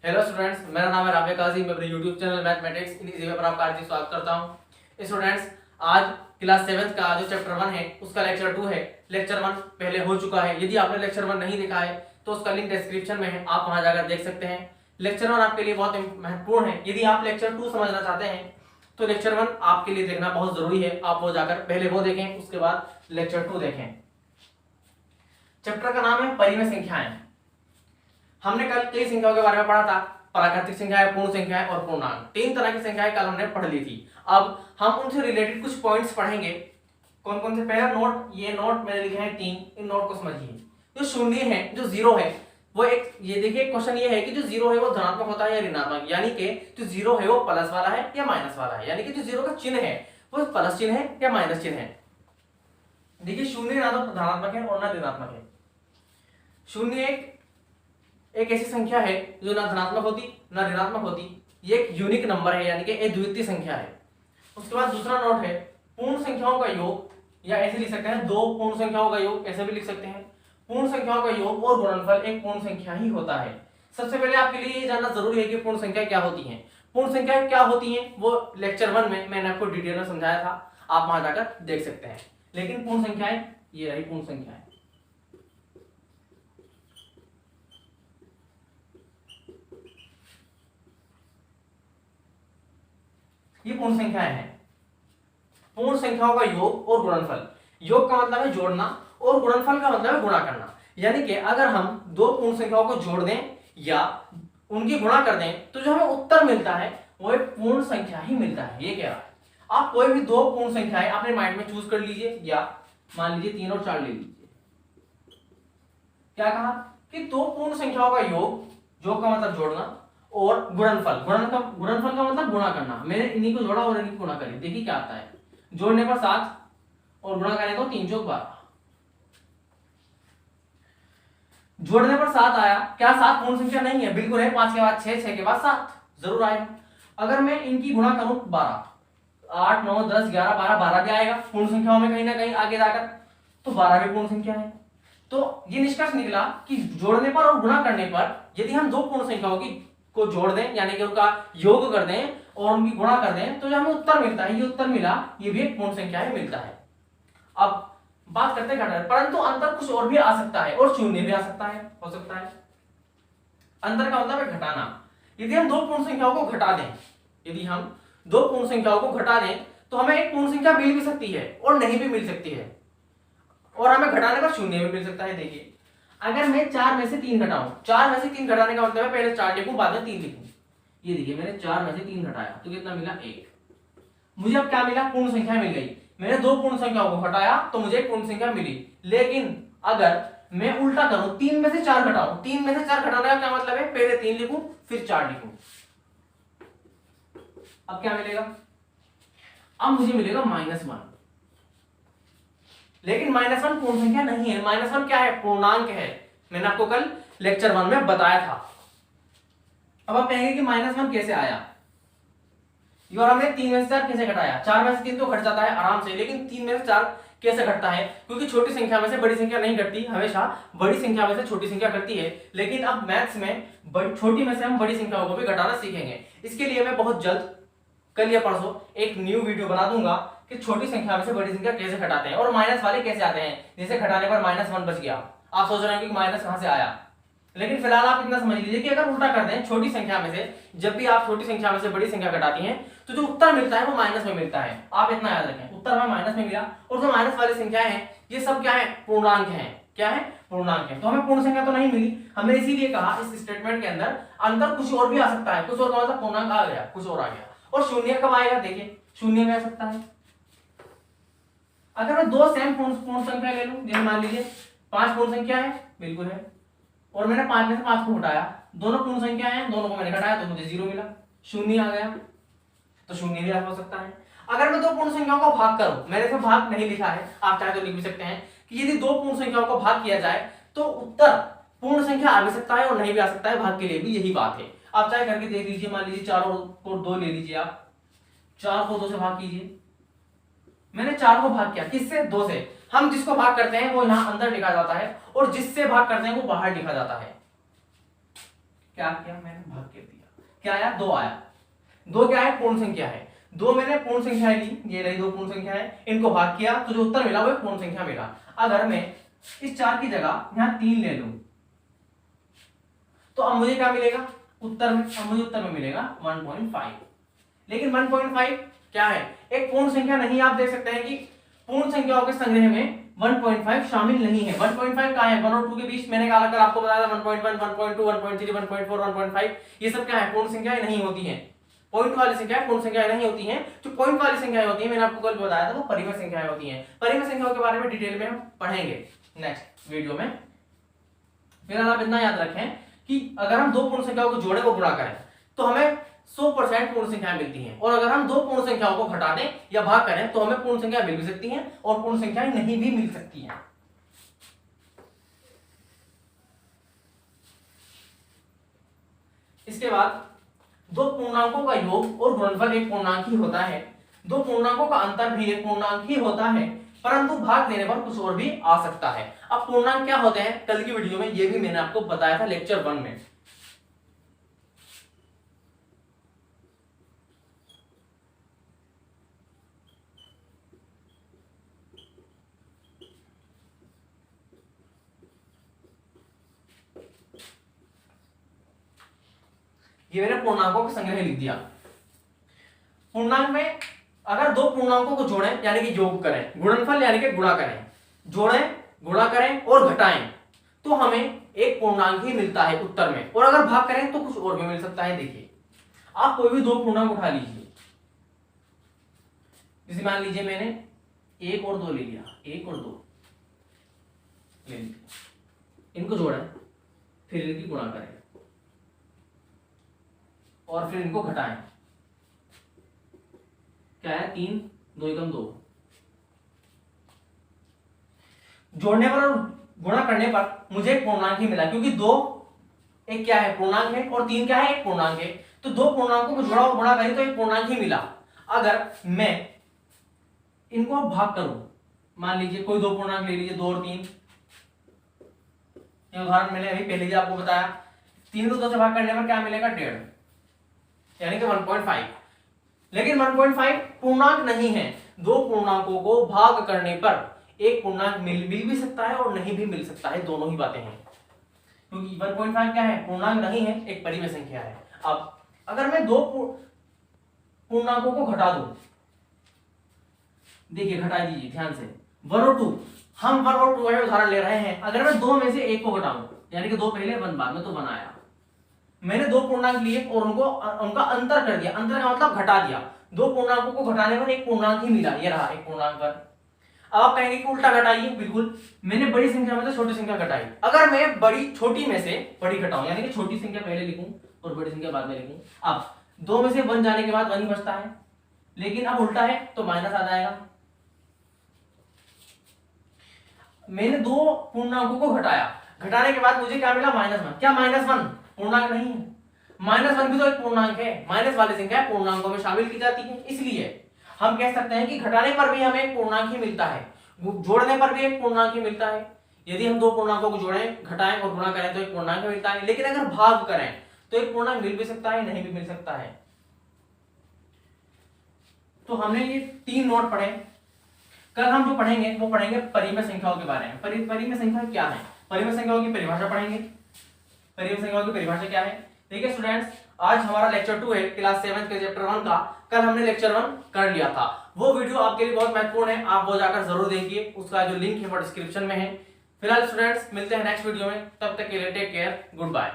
Hello students, मेरा नाम है राफे काजी। मैं अपने YouTube channel mathematics in easy पर आपका हार्दिक स्वागत करता हूं। स्टूडेंट्स, आज क्लास 7 का जो चैप्टर 1 है उसका लेक्चर 2 है। लेक्चर 1 पहले हो चुका है। यदि आपने लेक्चर 1 नहीं देखा है तो उसका लिंक डिस्क्रिप्शन में है, आप वहां जाकर देख सकते हैं। लेक्चर 1 आपके लिए बहुत महत्वपूर्ण है। यदि आप लेक्चर 2 समझना चाहते हैं तो लेक्चर 1 आपके लिए देखना बहुत जरूरी है। आप वो जाकर पहले वो देखें, उसके बाद लेक्चर 2 देखें। चैप्टर का नाम है परिमेय संख्याएं। हमने कल कई संख्याओं के बारे में पढ़ा था। प्राकृतिक संख्याएं, पूर्ण संख्याएं और पूर्णांक, 3 तरह की संख्याएं कल हमने पढ़ ली थी। अब हम उनसे रिलेटेड कुछ पॉइंट्स पढ़ेंगे। कौन कौन से? पहला नोट, ये नोट मैंने लिखे हैं 3, इन नोट को समझिए। जो शून्य है, जो जीरो है, वो एक, ये देखिए क्वेश्चन ये है कि जो जीरो है वो धनात्मक होता है या ऋणात्मक, यानी कि जो जीरो है वो प्लस वाला है या माइनस वाला है, यानी कि जो जीरो का चिन्ह है वो प्लस चिन्ह है या माइनस चिन्ह है। देखिए शून्य ना तो धनात्मक है और ना ऋणात्मक है। शून्य एक ऐसी संख्या है जो ना धनात्मक होती ना ऋणात्मक होती। ये एक यूनिक नंबर है, यानी कि अद्वितीय संख्या है। उसके बाद दूसरा नोट है पूर्ण संख्याओं का योग, या ऐसे लिख सकते हैं दो पूर्ण संख्याओं का योग, ऐसे भी लिख सकते हैं। पूर्ण संख्याओं का योग और गुणनफल एक पूर्ण संख्या ही होता है। सबसे पहले आपके लिए ये जानना जरूरी है कि पूर्ण संख्या क्या होती है। पूर्ण संख्या क्या होती है वो लेक्चर 1 में मैंने आपको डिटेल में समझाया था, आप वहां जाकर देख सकते हैं। लेकिन पूर्ण संख्याएं ये रही पूर्ण संख्याएं। ये पूर्ण संख्याएं हैं। पूर्ण संख्याओं का योग और गुणनफल। योग का मतलब है जोड़ना और गुणनफल का मतलब है गुणा करना। यानी कि अगर हम दो पूर्ण संख्याओं को जोड़ दें या उनकी गुणा कर दें तो जो हमें उत्तर मिलता है वो एक पूर्ण संख्या ही मिलता है। ये क्या है? आप कोई भी दो पूर्ण संख्याएं अपने माइंड में चूज कर लीजिए, या मान लीजिए 3 और 4 ले लीजिए। क्या कहा कि दो पूर्ण संख्याओं का योग, योग का मतलब जोड़ना, और गुणनफल, गुणनफल का मतलब गुणा करना। मैंने इन्हीं को जोड़ा और इन्हीं को गुणा करी। देखिए क्या आता है, जोड़ने पर 7 और गुणा करें तो 3 चौक 12। जोड़ने पर 7 आया। क्या 7 पूर्ण संख्या नहीं है? बिल्कुल है। 5 के बाद 6, 6 के बाद 7 जरूर आएगा। अगर मैं इनकी गुणा करूं 12, 8 9 10 11 12, 12 भी आएगा पूर्ण संख्याओं में कहीं ना कहीं आगे जाकर, तो 12 भी पूर्ण संख्या है। तो ये निष्कर्ष निकला कि जोड़ने पर और गुणा करने पर यदि हम दो पूर्ण संख्याओं की को जोड़ दें, यानी कि उनका योग कर दें और उनकी गुणा कर दें, तो जो हमें उत्तर मिलता है, ये उत्तर मिला, ये भी एक पूर्ण संख्या ही मिलता है। अब बात करते हैं घटाने, परंतु अंतर कुछ और भी आ सकता है और शून्य भी आ सकता है, हो सकता है। अंतर का मतलब है घटाना। यदि हम दो पूर्ण संख्याओं को घटा दें, यदि हम दो पूर्ण संख्याओं को घटा दें तो हमें एक पूर्ण संख्या मिल भी सकती है और नहीं भी मिल सकती है, और हमें घटाने पर शून्य भी मिल सकता है। देखिए अगर मैं 4 में से 3 घटाऊं, 4 में से 3 घटाने का मतलब है पहले 4 लिखूं बाद में 3 लिखूं। ये देखिए मैंने 4 में से 3 घटाया तो कितना मिला? 1। मुझे अब क्या मिला? पूर्ण संख्या मिल गई। मैंने दो पूर्ण संख्याओं को घटाया तो मुझे एक पूर्ण संख्या मिली। लेकिन अगर मैं उल्टा करूं, 3 में से 4 घटाऊं, 3 में से 4 घटाने का क्या मतलब है? पहले 3 लिखूं फिर 4 लिखूं। अब क्या मिलेगा? अब मुझे मिलेगा -1। लेकिन -1 पूर्ण संख्या नहीं है। -1 क्या है? पूर्णांक है। मैंने आपको कल लेक्चर 1 में बताया था। अब आप कहेंगे कि -1 कैसे आया, और हमने 3 में से 4 कैसे घटाया? 4 में से 3 तो घट जाता है आराम से, लेकिन 3 में से 4 कैसे घटता है? क्योंकि छोटी संख्या में से बड़ी संख्या नहीं घटती, हमेशा बड़ी संख्या में से छोटी संख्या घटती है। लेकिन अब मैथ्स में छोटी में से हम बड़ी संख्याओं को भी घटाना सीखेंगे। इसके लिए मैं बहुत जल्द, कल या परसों, एक न्यू वीडियो बना दूंगा कि छोटी संख्या में से बड़ी संख्या कैसे घटाते हैं और माइनस वाले कैसे आते हैं। जैसे घटाने पर -1 बच गया, आप सोच रहे हैं कि माइनस कहां से आया, लेकिन फिलहाल आप इतना समझ लीजिए कि अगर उल्टा कर दें, छोटी संख्या में से जब भी आप छोटी संख्या में से बड़ी संख्या घटाती हैं तो जो उत्तर मिलता है वो माइनस में मिलता है। आप इतना याद रखें, उत्तर हमें माइनस में मिला, और जो माइनस वाली संख्याएं हैं ये सब क्या है? पूर्णांक हैं। क्या है? पूर्णांक है। तो हमें पूर्ण संख्या तो नहीं मिली। हमने इसीलिए कहा इस स्टेटमेंट के अंदर अंतर कुछ और भी आ सकता है। कुछ और का मतलब पूर्णांक आ गया, कुछ और आ गया। और शून्य कब आएगा? देखिए शून्य में आ सकता है अगर मैं दो सेम पूर्ण संख्या ले लूं। जैसे मान लीजिए 5 पूर्ण संख्या है, बिल्कुल है, और मैंने 5 में से 5 को घटाया, दोनों पूर्ण संख्या हैं, दोनों को मैंने घटाया तो मुझे 0 मिला, शून्य आ गया। तो शून्य भी हो सकता है। अगर मैं दो पूर्ण संख्याओं को भाग करूं, मैंने इसमें भाग नहीं लिखा है, आप चाहे तो लिख भी सकते हैं कि यदि दो पूर्ण संख्याओं को भाग किया जाए तो उत्तर पूर्ण संख्या आ भी सकता है और नहीं भी आ सकता है। भाग के लिए भी यही बात है। आप चाहे करके देख लीजिए। मान लीजिए 4 को 2 ले लीजिए, आप 4 को 2 से भाग कीजिए। मैंने 4 को भाग किया, किससे? 2 से। हम जिसको भाग करते हैं वो यहां अंदर लिखा जाता है और जिससे भाग करते हैं वो बाहर लिखा जाता है। क्या किया मैंने, भाग कर दिया, क्या आया 2 आया। 2 क्या है, पूर्ण संख्या है। 2 मैंने पूर्ण संख्या ली, ये रही 2 पूर्ण संख्या है, इनको भाग किया तो जो उत्तर मिला वो पूर्ण संख्या मिला। अगर मैं इस 4 की जगह यहाँ 3 ले लूं तो अब मुझे क्या मिलेगा उत्तर में, अब मुझे उत्तर में मिलेगा 1.5। लेकिन 1.5 क्या है, एक पूर्ण संख्या नहीं। आप देख सकते हैं कि पूर्ण संख्याओं के संग्रह में 1.5 शामिल नहीं है। 1.5 कहाँ है, 1 और 2 के बीच। मैंने कल आपको बताया था 1.1, 1.2, 1.3, 1.4, 1.5 ये सब क्या है, पूर्ण संख्याएं नहीं होती हैं। पॉइंट वाली संख्याएं पूर्ण संख्याएं नहीं होती हैं। जो पॉइंट वाली संख्याएं होती हैं, मैंने आपको कल बताया था, वो परिमेय संख्याएं होती हैं। परिमेय संख्याओं के बारे में डिटेल में हम पढ़ेंगे नेक्स्ट वीडियो में। फिलहाल आप इतना याद रखें कि अगर हम 2 पूर्ण संख्याओं को जोड़े को गुणा करें तो हमें 100% पूर्ण संख्याएं मिलती हैं, और अगर हम 2 पूर्ण संख्याओं को घटा दें या भाग करें तो हमें पूर्ण संख्या मिल भी सकती हैं और पूर्ण संख्याएं नहीं भी मिल सकती हैं। इसके बाद 2 पूर्णांकों का योग और गुणनफल एक पूर्णांक ही होता है। 2 पूर्णांकों का अंतर भी एक पूर्णांक ही होता है, परंतु भाग देने पर कुछ और भी आ सकता है। अब पूर्णांक क्या होते हैं, कल की वीडियो में ये भी मैंने आपको बताया था लेक्चर 1 में। ये मैंने पूर्णांकों का संग्रह लिख दिया। पूर्णांक में अगर 2 पूर्णांकों को जोड़ें यानी कि योग करें, गुणनफल यानी कि गुणा करें, जोड़ें गुणा करें और घटाएं तो हमें एक पूर्णांक ही मिलता है उत्तर में, और अगर भाग करें तो कुछ और भी मिल सकता है। देखिए आप कोई भी 2 पूर्णांक उठा लीजिए, जैसे मान लीजिए मैंने 1 और 2 ले लिया, 1 और 2 ले लिया, इनको जोड़ें फिर इनकी गुणा करें और फिर इनको घटाएं, क्या है 3, 2 एकम 2। जोड़ने पर और गुणा करने पर मुझे एक पूर्णांक ही मिला, क्योंकि 2 एक क्या है पूर्णांक है और 3 क्या है एक पूर्णांक है, तो 2 पूर्णांकों को जोड़ा और गुणा करें तो एक पूर्णांक ही मिला। अगर मैं इनको भाग करूं, मान लीजिए कोई 2 पूर्णांक ले लीजिए 2 और 3, ये उदाहरण मैंने अभी पहले ही आपको बताया। 3 को 2 से भाग करने पर क्या मिलेगा 1.5 यानी कि 1.5। लेकिन 1.5 पूर्णांक नहीं है। 2 पूर्णांकों को भाग करने पर एक पूर्णांक मिल भी सकता है और नहीं भी मिल सकता है, दोनों ही बातें हैं, क्योंकि 1.5 क्या है पूर्णांक नहीं है, एक परिमेय संख्या है। अब अगर मैं 2 पूर्णांकों को घटा दूं, देखिए घटा दीजिए ध्यान से, 1 और 2, हम 1 और 2 का उदाहरण ले रहे हैं। अगर मैं 2 में से 1 को घटाऊं यानी कि 2 पहले 1 बाद में, तो 1 आया। मैंने 2 पूर्णांक लिए और उनका अंतर कर दिया, अंतर का मतलब घटा दिया। 2 पूर्णांकों को घटाने पर एक पूर्णांक ही मिला, ये रहा एक पूर्णांक पर। अब आप कहेंगे कि उल्टा घटाइए, बिल्कुल मैंने बड़ी संख्या में से छोटी संख्या घटाई। अगर मैं छोटी में से बड़ी घटाऊं यानी कि छोटी संख्या पहले लिखूं और बड़ी संख्या बाद में लिखूं, अब 2 में से 1 जाने के बाद 1 ही बचता है, लेकिन अब उल्टा है तो माइनस आ जाएगा। मैंने 2 पूर्णांकों को घटाया, घटाने के बाद मुझे क्या मिला -1। क्या -1 पूर्णांक नहीं है? -1 भी तो एक पूर्णांक है, माइनस वाली संख्या पूर्णांकों में शामिल की जाती है, इसलिए हम कह सकते हैं कि घटाने पर भी हमें एक पूर्णांक ही मिलता है, जोड़ने पर भी एक पूर्णांक ही मिलता है। यदि हम 2 पूर्णांकों को जोड़ें, घटाएं और गुणा करें तो एक पूर्णांक मिलता है, लेकिन अगर भाग करें तो एक पूर्णांक मिल भी सकता है, नहीं भी मिल सकता है। तो हमने ये 3 नोट पढ़े। कल हम जो पढ़ेंगे वो पढ़ेंगे परिमेय संख्याओं के बारे में। परिमेय संख्या क्या है, परिमेय संख्याओं की परिभाषा पढ़ेंगे। परिमेय संख्याओं की परिभाषा क्या है? ठीक है स्टूडेंट्स, आज हमारा लेक्चर 2 है क्लास 7 के चैप्टर 1 का। कल हमने लेक्चर 1 कर लिया था, वो वीडियो आपके लिए बहुत महत्वपूर्ण है, आप वो जाकर जरूर देखिए, उसका जो लिंक है वो डिस्क्रिप्शन में है। फिलहाल स्टूडेंट्स मिलते हैं नेक्स्ट वीडियो में, तब तक के लिए टेक केयर, गुड बाय।